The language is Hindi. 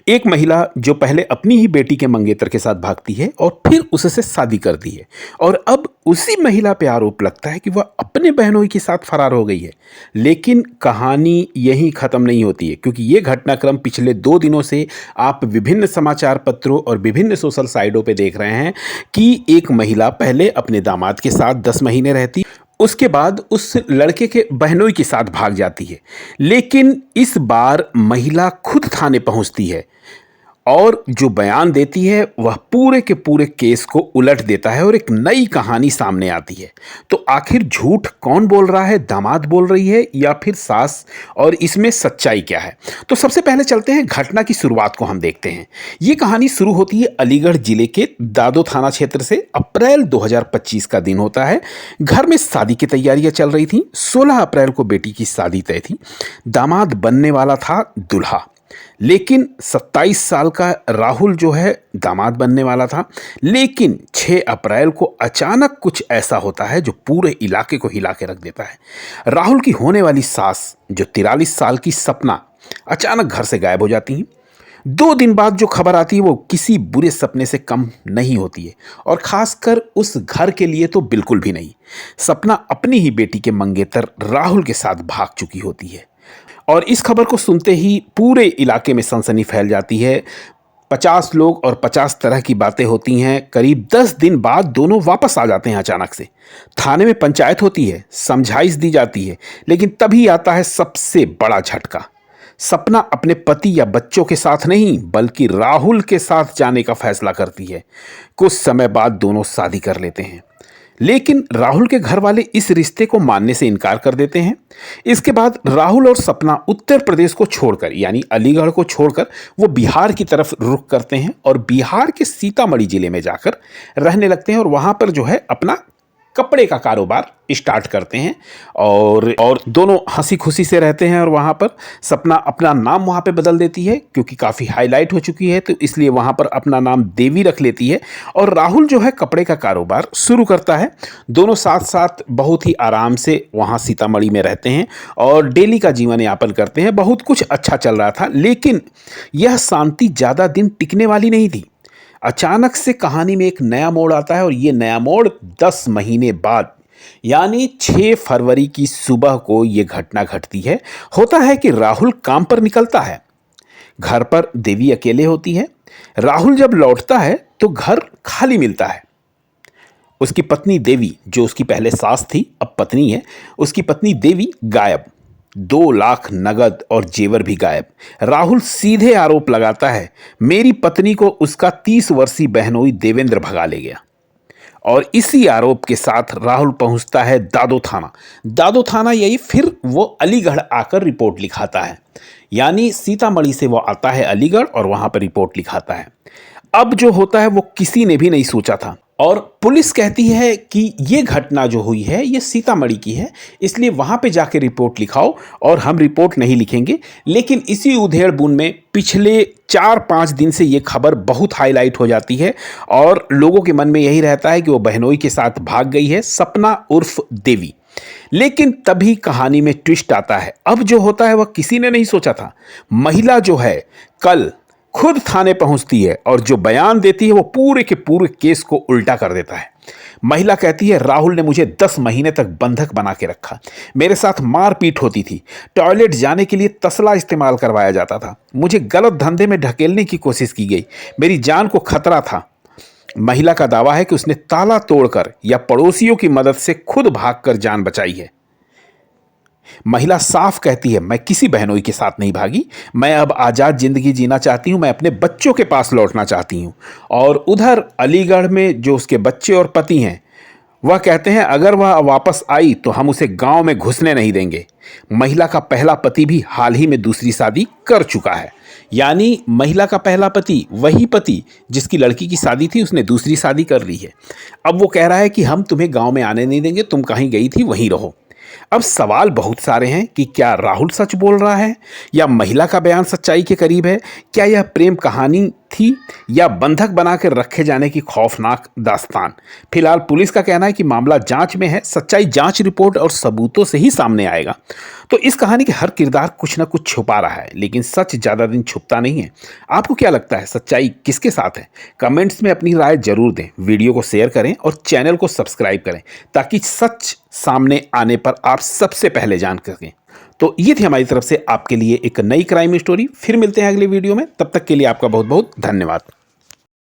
एक महिला जो पहले अपनी ही बेटी के मंगेतर के साथ भागती है और फिर उससे शादी करती है, और अब उसी महिला पे आरोप लगता है कि वह अपने बहनोई के साथ फरार हो गई है। लेकिन कहानी यहीं ख़त्म नहीं होती है, क्योंकि ये घटनाक्रम पिछले 2 दिनों से आप विभिन्न समाचार पत्रों और विभिन्न सोशल साइटों पे देख रहे हैं कि एक महिला पहले अपने दामाद के साथ 10 महीने रहती, उसके बाद उस लड़के के बहनोई के साथ भाग जाती है। लेकिन इस बार महिला खुद थाने पहुंचती है और जो बयान देती है वह पूरे के पूरे केस को उलट देता है और एक नई कहानी सामने आती है। तो आखिर झूठ कौन बोल रहा है, दामाद बोल रही है या फिर सास, और इसमें सच्चाई क्या है? तो सबसे पहले चलते हैं घटना की शुरुआत को हम देखते हैं। ये कहानी शुरू होती है अलीगढ़ जिले के दादो थाना क्षेत्र से। अप्रैल 2025 का दिन होता है। घर में शादी की तैयारियां चल रही थी। 16 अप्रैल को बेटी की शादी तय थी। दामाद बनने वाला था दूल्हा, लेकिन 27 साल का राहुल जो है दामाद बनने वाला था। लेकिन 6 अप्रैल को अचानक कुछ ऐसा होता है जो पूरे इलाके को हिला के रख देता है। राहुल की होने वाली सास जो 43 साल की सपना अचानक घर से गायब हो जाती हैं। 2 दिन बाद जो खबर आती है वो किसी बुरे सपने से कम नहीं होती है, और खासकर उस घर के लिए तो बिल्कुल भी नहीं। सपना अपनी ही बेटी के मंगेतर राहुल के साथ भाग चुकी होती है, और इस खबर को सुनते ही पूरे इलाके में सनसनी फैल जाती है। 50 लोग और 50 तरह की बातें होती हैं। करीब 10 दिन बाद दोनों वापस आ जाते हैं अचानक से। थाने में पंचायत होती है, समझाइश दी जाती है, लेकिन तभी आता है सबसे बड़ा झटका। सपना अपने पति या बच्चों के साथ नहीं बल्कि राहुल के साथ जाने का फैसला करती है। कुछ समय बाद दोनों शादी कर लेते हैं, लेकिन राहुल के घर वाले इस रिश्ते को मानने से इनकार कर देते हैं। इसके बाद राहुल और सपना उत्तर प्रदेश को छोड़कर यानी अलीगढ़ को छोड़कर वो बिहार की तरफ रुख करते हैं और बिहार के सीतामढ़ी जिले में जाकर रहने लगते हैं, और वहाँ पर जो है अपना कपड़े का कारोबार स्टार्ट करते हैं, और दोनों हंसी खुशी से रहते हैं। और वहाँ पर सपना अपना नाम वहाँ पे बदल देती है, क्योंकि काफ़ी हाईलाइट हो चुकी है, तो इसलिए वहाँ पर अपना नाम देवी रख लेती है। और राहुल जो है कपड़े का कारोबार शुरू करता है। दोनों साथ साथ बहुत ही आराम से वहाँ सीतामढ़ी में रहते हैं और डेली का जीवन यापन करते हैं। बहुत कुछ अच्छा चल रहा था, लेकिन यह शांति ज़्यादा दिन टिकने वाली नहीं थी। अचानक से कहानी में एक नया मोड़ आता है, और ये नया मोड़ 10 महीने बाद यानी 6 फरवरी की सुबह को ये घटना घटती है। होता है कि राहुल काम पर निकलता है, घर पर देवी अकेले होती है। राहुल जब लौटता है तो घर खाली मिलता है। उसकी पत्नी देवी, जो उसकी पहले सास थी अब पत्नी है, उसकी पत्नी देवी गायब। 2 लाख नगद और जेवर भी गायब। राहुल सीधे आरोप लगाता है, मेरी पत्नी को उसका 30 वर्षीय बहनोई देवेंद्र भगा ले गया। और इसी आरोप के साथ राहुल पहुंचता है दादो थाना। दादो थाना यही फिर वो अलीगढ़ आकर रिपोर्ट लिखाता है, यानी सीतामढ़ी से वो आता है अलीगढ़ और वहां पर रिपोर्ट लिखाता है। अब जो होता है वो किसी ने भी नहीं सोचा था, और पुलिस कहती है कि ये घटना जो हुई है ये सीतामढ़ी की है, इसलिए वहाँ पे जाके रिपोर्ट लिखाओ, और हम रिपोर्ट नहीं लिखेंगे। लेकिन इसी उधेड़ बुन में पिछले 4-5 दिन से ये खबर बहुत हाईलाइट हो जाती है, और लोगों के मन में यही रहता है कि वो बहनोई के साथ भाग गई है, सपना उर्फ देवी। लेकिन तभी कहानी में ट्विस्ट आता है। अब जो होता है वह किसी ने नहीं सोचा था। महिला जो है कल खुद थाने पहुंचती है, और जो बयान देती है वो पूरे के पूरे केस को उल्टा कर देता है। महिला कहती है, राहुल ने मुझे 10 महीने तक बंधक बना के रखा, मेरे साथ मारपीट होती थी, टॉयलेट जाने के लिए तसला इस्तेमाल करवाया जाता था, मुझे गलत धंधे में ढकेलने की कोशिश की गई, मेरी जान को खतरा था। महिला का दावा है कि उसने ताला तोड़कर या पड़ोसियों की मदद से खुद भागकर जान बचाई है। महिला साफ कहती है, मैं किसी बहनोई के साथ नहीं भागी, मैं अब आज़ाद जिंदगी जीना चाहती हूँ, मैं अपने बच्चों के पास लौटना चाहती हूँ। और उधर अलीगढ़ में जो उसके बच्चे और पति हैं वह कहते हैं, अगर वह वापस आई तो हम उसे गांव में घुसने नहीं देंगे। महिला का पहला पति भी हाल ही में दूसरी शादी कर चुका है, यानी महिला का पहला पति वही पति जिसकी लड़की की शादी थी, उसने दूसरी शादी कर ली है। अब वो कह रहा है कि हम तुम्हें गांव में आने नहीं देंगे, तुम कहीं गई थी वहीं रहो। अब सवाल बहुत सारे हैं कि क्या राहुल सच बोल रहा है या महिला का बयान सच्चाई के करीब है? क्या यह प्रेम कहानी थी या बंधक बनाकर रखे जाने की खौफनाक दास्तान। फिलहाल पुलिस का कहना है कि मामला जांच में है, सच्चाई जांच रिपोर्ट और सबूतों से ही सामने आएगा। तो इस कहानी के हर किरदार कुछ ना कुछ छुपा रहा है, लेकिन सच ज़्यादा दिन छुपता नहीं है। आपको क्या लगता है, सच्चाई किसके साथ है? कमेंट्स में अपनी राय जरूर दें, वीडियो को शेयर करें और चैनल को सब्सक्राइब करें ताकि सच सामने आने पर आप सबसे पहले जान सकें। तो ये थी हमारी तरफ से आपके लिए एक नई क्राइम स्टोरी। फिर मिलते हैं अगले वीडियो में, तब तक के लिए आपका बहुत बहुत धन्यवाद।